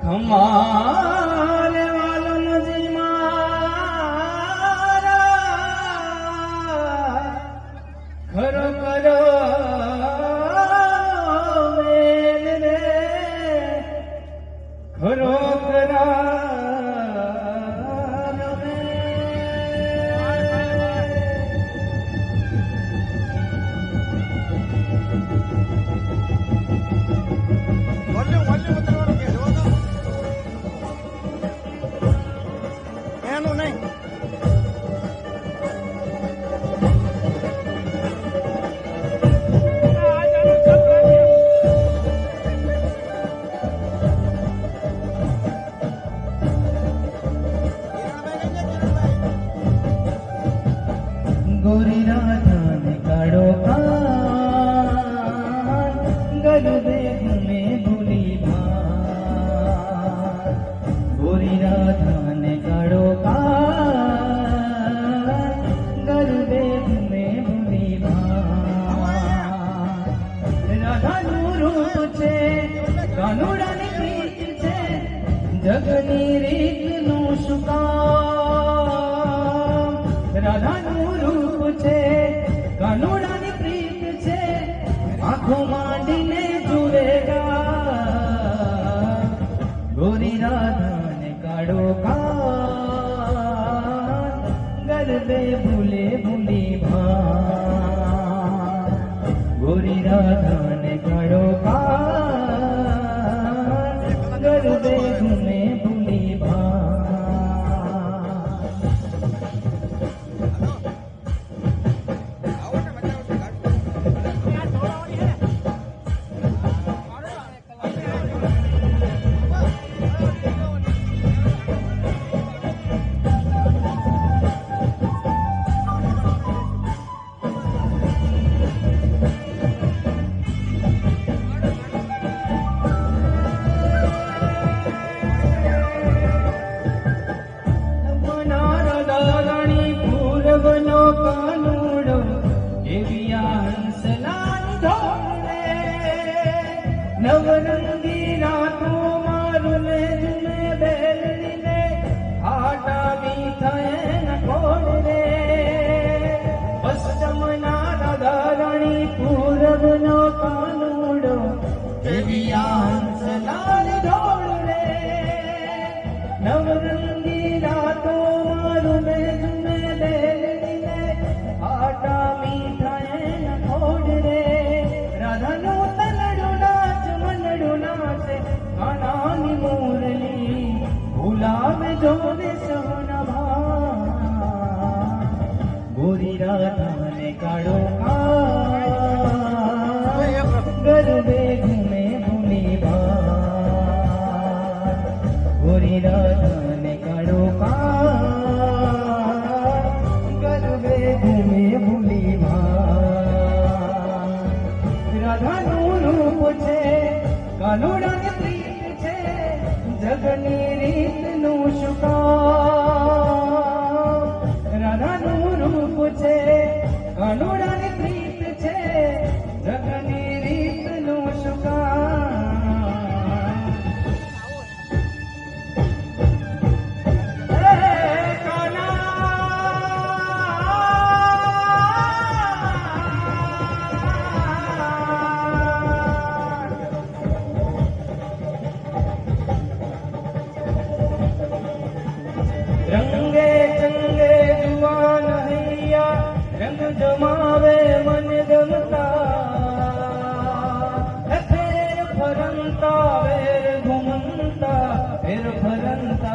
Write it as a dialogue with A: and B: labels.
A: ખમાલે વાલમજી મારા ખરો કરો વેલ રે ખરો કરા गोरी राधा ने काड़ो कान गरुदे घूमे भूली भान गोरी राधा ने काड़ो कान गरुदे घूमे भूली भान राधा નું રૂપ છે કાનુડાની પ્રીત છે જગની રીતનું શું કામ રાધાનું રૂપ છે કાનુડાની પ્રીત છે આંખો માંડીને જુવેગા ગોરી રાધાને કાળો કાન ગરબે ભૂલે ભૂલી ભાન ગોરી રાધાને કાળો કાન ગરબે ઘૂમે ભૂલી ભાન नवरंगी रातों मालूम जुमे बेलनी ने आटा भी थाए न खोड़ रे बस जमना राधारानी पूरब नो कानूड़ो देवियान सलाल ढोल रे नवरंगी रातों मालूम जुमे बेलनी ने आटा भी थाए न खोड़ रे राधा नो कानानी मुरली गुलाब जोने सोना भान गोरी राधा ने काड़ो कान गरबे घूमे भूली भान गोरी राधा ने काड़ो कान गरबे घूमे भूली भान राधाનું રૂપ છે કાનુડાની પ્રીત છે જગની રીતનું શું કામ રાધાનું રૂપ છે કાનુડાની પ્રીત છે જગની રીતનું શું કામ रंगे चंगे जुआन हैया रंग जमावे मन गमता फेर फरंता वेर घुमंता फेर फरंता